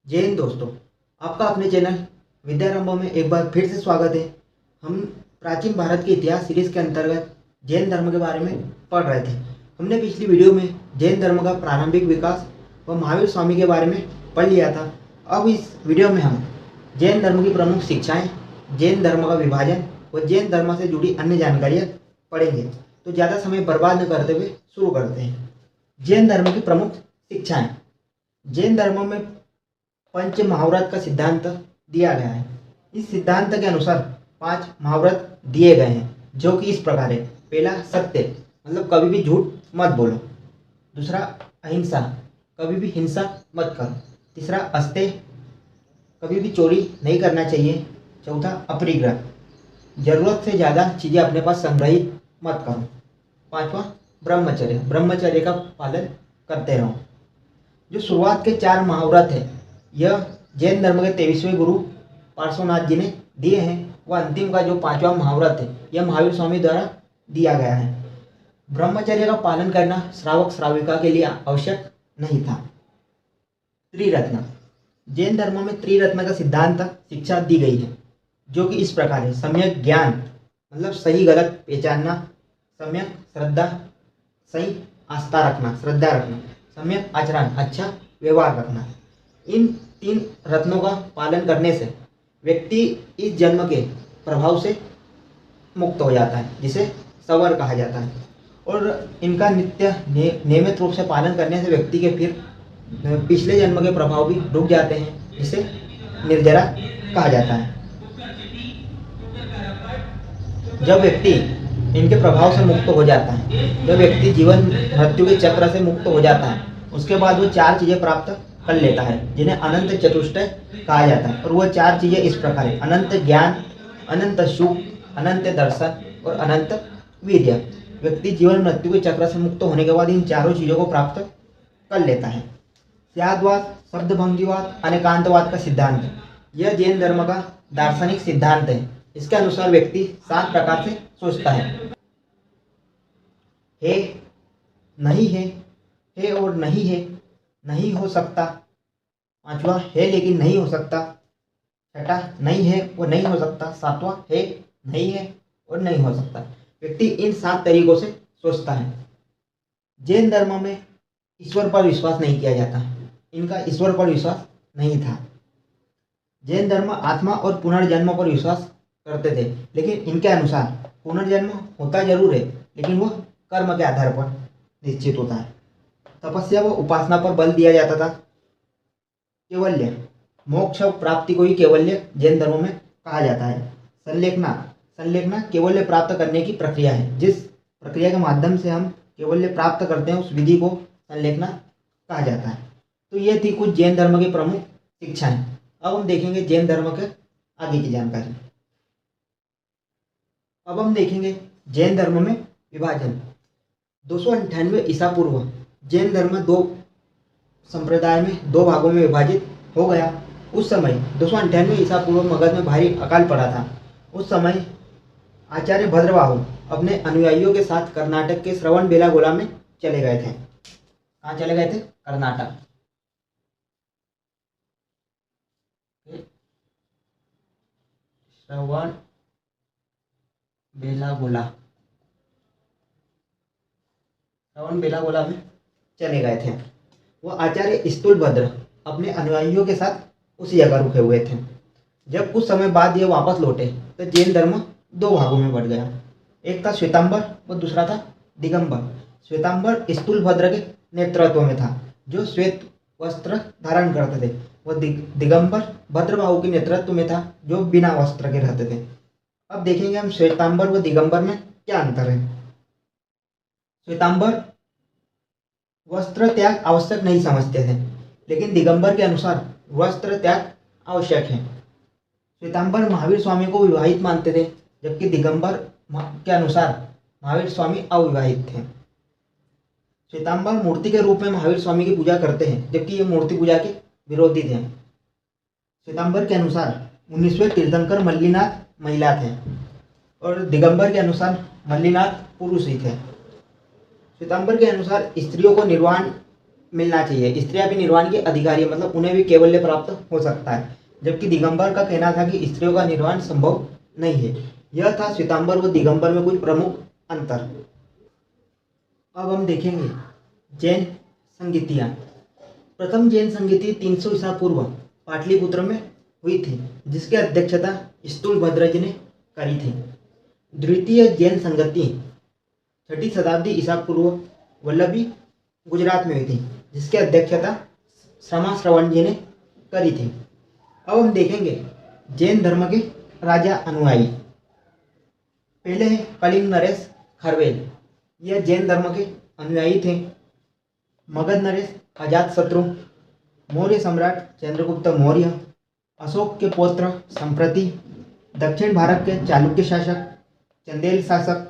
जय हिंद दोस्तों। आपका अपने चैनल विद्यारंभ में एक बार फिर से स्वागत है। हम प्राचीन भारत के इतिहास सीरीज के अंतर्गत जैन धर्म के बारे में पढ़ रहे थे। हमने पिछली वीडियो में जैन धर्म का प्रारंभिक विकास व महावीर स्वामी के बारे में पढ़ लिया था। अब इस वीडियो में हम जैन धर्म की प्रमुख शिक्षाएं, जैन धर्म का विभाजन व जैन धर्म से जुड़ी अन्य जानकारियाँ पढ़ेंगे। तो ज़्यादा समय बर्बाद न करते हुए शुरू करते हैं। जैन धर्म की प्रमुख शिक्षाएं। जैन धर्म में पंच महाव्रत का सिद्धांत दिया गया है। इस सिद्धांत के अनुसार 5 महाव्रत दिए गए हैं, जो कि इस प्रकार है। पहला, सत्य, मतलब कभी भी झूठ मत बोलो। दूसरा, अहिंसा, कभी भी हिंसा मत करो। तीसरा, अस्तेय, कभी भी चोरी नहीं करना चाहिए। चौथा, अपरिग्रह, जरूरत से ज़्यादा चीज़ें अपने पास संग्रहित मत करो। पांचवा, ब्रह्मचर्य, ब्रह्मचर्य का पालन करते रहो। जो शुरुआत के 4 महाव्रत है, यह जैन धर्म के 23वें गुरु पार्श्वनाथ जी ने दिए हैं। वह अंतिम का जो 5वां महाव्रत है, यह महावीर स्वामी द्वारा दिया गया है। ब्रह्मचर्य का पालन करना श्रावक श्राविका के लिए आवश्यक नहीं था। त्रिरत्न, जैन धर्म में त्रिरत्न का सिद्धांत शिक्षा दी गई है, जो कि इस प्रकार है। सम्यक ज्ञान, मतलब सही गलत पहचानना। सम्यक श्रद्धा, सही आस्था रखना, श्रद्धा रखना। सम्यक आचरण, अच्छा व्यवहार रखना। इन 3 रत्नों का पालन करने से व्यक्ति इस जन्म के प्रभाव से मुक्त हो जाता है, जिसे सवर कहा जाता है। और इनका नियमित रूप से पालन करने से व्यक्ति के फिर पिछले जन्म के प्रभाव भी रुक जाते हैं, जिसे निर्जरा कहा जाता है। जब व्यक्ति इनके प्रभाव से मुक्त हो जाता है, जब व्यक्ति जीवन मृत्यु के चक्र से मुक्त हो जाता है, उसके बाद वो 4 चीज़ें प्राप्त कर लेता है, जिन्हें अनंत चतुष्टय कहा जाता है। और वह 4 चीज़ें इस प्रकार है: अनंत ज्ञान, अनंत सुख, अनंत दर्शन और अनंत वीर्य। व्यक्ति जीवन मृत्यु के चक्र से मुक्त होने के बाद इन चारों चीज़ों को प्राप्त कर लेता है। स्याद्वाद, शब्दभंगीवाद, अनेकांतवाद का सिद्धांत, यह जैन धर्म का दार्शनिक सिद्धांत है। इसके अनुसार व्यक्ति 7 प्रकार से सोचता है: नहीं है और नहीं है, नहीं हो सकता। 5वां, है लेकिन नहीं हो सकता। 6वां, नहीं है और नहीं हो सकता। 7वां, है, नहीं है और नहीं हो सकता। व्यक्ति इन 7 तरीकों से सोचता है। जैन धर्म में ईश्वर पर विश्वास नहीं किया जाता। इनका ईश्वर पर विश्वास नहीं था। जैन धर्म आत्मा और पुनर्जन्म पर विश्वास करते थे, लेकिन इनके अनुसार पुनर्जन्म होता जरूर है, लेकिन वह कर्म के आधार पर निश्चित होता है। तपस्या व उपासना पर बल दिया जाता था। केवल्य, मोक्ष प्राप्ति को ही केवल्य जैन धर्म में कहा जाता है। संलेखना केवल्य प्राप्त करने की प्रक्रिया है। जिस प्रक्रिया के माध्यम से हम केवल्य प्राप्त करते हैं, उस विधि को संलेखना कहा जाता है। तो ये थी कुछ जैन धर्म की प्रमुख शिक्षाएं। अब हम देखेंगे जैन धर्म के आगे की जानकारी। अब हम देखेंगे जैन धर्म में विभाजन। 298 ईसा पूर्व जैन धर्म 2 संप्रदाय में 2 भागों में विभाजित हो गया। उस समय 298 ईसा पूर्व मगध में भारी अकाल पड़ा था। उस समय आचार्य भद्रबाहु अपने अनुयायियों के साथ कर्नाटक के श्रवणबेलागोला में चले गए थे। कहाँ चले गए थे? कर्नाटक। श्रवणबेलागोला में चले गए थे। वो आचार्य स्थूलभद्र अपने अनुयायियों के साथ उसी जगह रुके हुए थे। जब कुछ समय बाद ये वापस लौटे तो जैन धर्म 2 भागों में बढ़ गया। एक था श्वेतांबर और दूसरा था दिगंबर। श्वेतांबर स्थूलभद्र के नेतृत्व में था, जो श्वेत वस्त्र धारण करते थे। वह दिगंबर भद्रबाहु के नेतृत्व में था, जो बिना वस्त्र के रहते थे। अब देखेंगे हम श्वेतांबर व दिगंबर में क्या अंतर है। श्वेतांबर वस्त्र त्याग आवश्यक नहीं समझते थे, लेकिन दिगंबर के अनुसार वस्त्र त्याग आवश्यक है। श्वेतांबर महावीर स्वामी को विवाहित मानते थे, जबकि दिगंबर के अनुसार महावीर स्वामी अविवाहित थे। श्वेतांबर मूर्ति के रूप में महावीर स्वामी की पूजा करते हैं, जबकि ये मूर्ति पूजा के विरोधी थे। श्वेतांबर के अनुसार 19वें तीर्थंकर मल्लीनाथ महिला थे और दिगंबर के अनुसार मल्लीनाथ पुरुष ही थे। श्वेतांबर के अनुसार स्त्रियों को निर्वाण मिलना चाहिए। स्त्रियां भी निर्वाण की अधिकारी है, मतलब उन्हें भी कैवल्य प्राप्त हो सकता है। जबकि दिगंबर का कहना था कि स्त्रियों का निर्वाण संभव नहीं है। यह था श्वेतांबर व दिगंबर में कुछ प्रमुख अंतर। अब हम देखेंगे जैन संगीतियाँ। प्रथम जैन संगीति 300 ईसा पूर्व पाटलिपुत्र में हुई थी, जिसकी अध्यक्षता स्थूलभद्र जी ने करी थी। द्वितीय जैन संगति 6ठी शताब्दी ईसा पूर्व वल्लभी गुजरात में हुई थी, जिसकी अध्यक्षता श्रमा श्रवण जी ने करी थी। अब हम देखेंगे जैन धर्म के राजा अनुयायी। पहले है कलिंग नरेश खरवेल। यह जैन धर्म के अनुयायी थे। मगध नरेश अजातशत्रु, मौर्य सम्राट चंद्रगुप्त मौर्य, अशोक के पौत्र संप्रति, दक्षिण भारत के चालुक्य शासक, चंदेल शासक,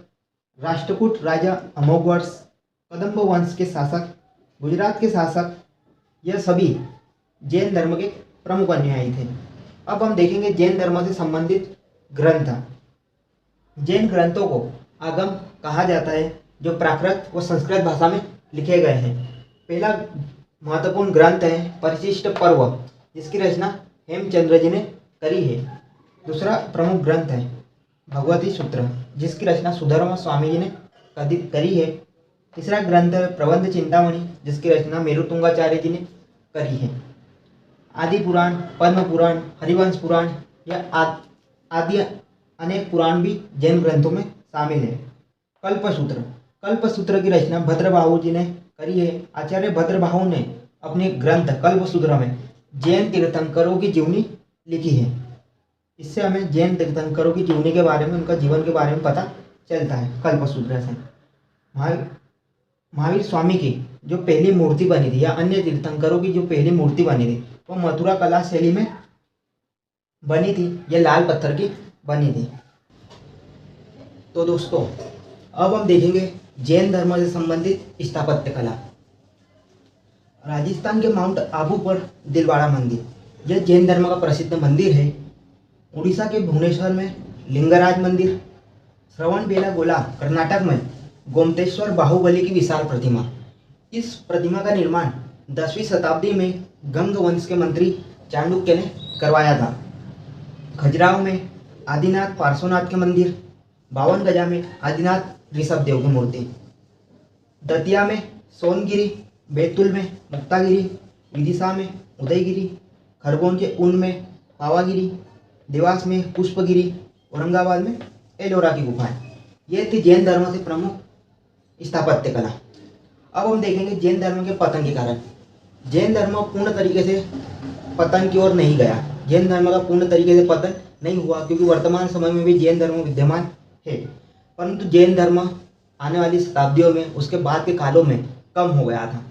राष्ट्रकूट राजा अमोघवर्ष, कदम्ब वंश के शासक, गुजरात के शासक, यह सभी जैन धर्म के प्रमुख अनुयायी थे। अब हम देखेंगे जैन धर्म से संबंधित ग्रंथ। जैन ग्रंथों को आगम कहा जाता है, जो प्राकृत व संस्कृत भाषा में लिखे गए हैं। पहला महत्वपूर्ण ग्रंथ है परिशिष्ट पर्व, जिसकी रचना हेमचंद्र जी ने करी है। दूसरा प्रमुख ग्रंथ है भगवती सूत्र, जिसकी रचना सुधर्मा स्वामी जी ने करी है। तीसरा ग्रंथ है प्रबंध चिंतामणि, जिसकी रचना मेरुतुंगाचार्य जी ने करी है। आदि पुराण, पद्म पुराण, हरिवंश पुराण या आदि अनेक पुराण भी जैन ग्रंथों में शामिल है। कल्पसूत्र, कल्पसूत्र की रचना भद्रबाहु जी ने करी है। आचार्य भद्रबाहु ने अपने ग्रंथ कल्पसूत्र में जैन तीर्थंकरों की जीवनी लिखी है। इससे हमें जैन तीर्थंकरों की जीवनी के बारे में, उनका जीवन के बारे में पता चलता है कल्पसूत्र से। महावीर स्वामी की जो पहली मूर्ति बनी थी या अन्य तीर्थंकरों की जो पहली मूर्ति बनी थी, वो मथुरा कला शैली में बनी थी। यह लाल पत्थर की बनी थी। तो दोस्तों, अब हम देखेंगे जैन धर्म से संबंधित स्थापत्य कला। राजस्थान के माउंट आबू पर दिलवाड़ा मंदिर, यह जैन धर्म का प्रसिद्ध मंदिर है। उड़ीसा के भुवनेश्वर में लिंगराज मंदिर, श्रवणबेलागोला कर्नाटक में गोमतेश्वर बाहुबली की विशाल प्रतिमा। इस प्रतिमा का निर्माण 10वीं शताब्दी में गंग वंश के मंत्री चाणक्य ने करवाया था। खजुराहो में आदिनाथ पार्श्वनाथ के मंदिर, 52 गजा में आदिनाथ ऋषभ देव की मूर्ति, दतिया में सोनगिरी, बैतूल में मुक्तागिरी, विदिशा में उदयगिरी, खरगोन के ऊन में पावागिरी, देवास में पुष्पगिरी, औरंगाबाद में एलोरा की गुफाएं। ये थी जैन धर्म से प्रमुख स्थापत्य कला। अब हम देखेंगे जैन धर्म के पतन के कारण। जैन धर्म पूर्ण तरीके से पतन की ओर नहीं गया। जैन धर्म का पूर्ण तरीके से पतन नहीं हुआ, क्योंकि वर्तमान समय में भी जैन धर्म विद्यमान है, परंतु जैन धर्म आने वाली शताब्दियों में, उसके बाद के कालों में कम हो गया था।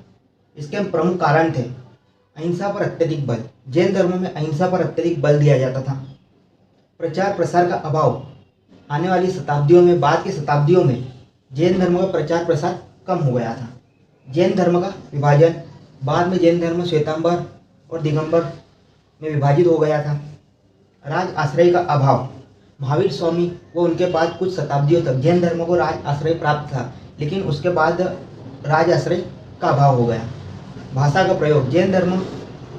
इसके प्रमुख कारण थे अहिंसा पर अत्यधिक बल। जैन धर्म में अहिंसा पर अत्यधिक बल दिया जाता था। प्रचार प्रसार का अभाव। आने वाली शताब्दियों में, बाद की शताब्दियों में जैन धर्म का प्रचार प्रसार कम हो गया था। जैन धर्म का विभाजन, बाद में जैन धर्म श्वेतांबर और दिगंबर में विभाजित हो गया था। राज आश्रय का अभाव। महावीर स्वामी वो उनके बाद कुछ शताब्दियों तक जैन धर्म को राज आश्रय प्राप्त था, लेकिन उसके बाद राज आश्रय का अभाव हो गया। भाषा का प्रयोग। जैन धर्म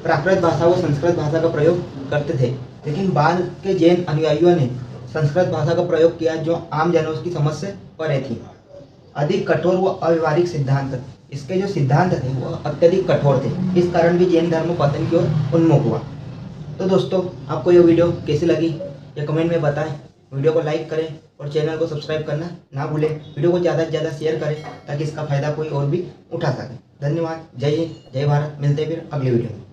प्राकृत भाषा व संस्कृत भाषा का प्रयोग करते थे, लेकिन बाद के जैन अनुयायियों ने संस्कृत भाषा का प्रयोग किया, जो आम जनों की समझ से परे थी। अधिक कठोर व अव्यवहारिक सिद्धांत। इसके जो सिद्धांत थे वो अत्यधिक कठोर थे, इस कारण भी जैन धर्म पतन की ओर उन्मुख हुआ। तो दोस्तों, आपको ये वीडियो कैसी लगी ये कमेंट में बताएं। वीडियो को लाइक करें और चैनल को सब्सक्राइब करना ना भूलें। वीडियो को ज़्यादा से ज़्यादा शेयर करें ताकि इसका फायदा कोई और भी उठा सके। धन्यवाद। जय हिंद, जय भारत। मिलते हैं फिर अगली वीडियो में।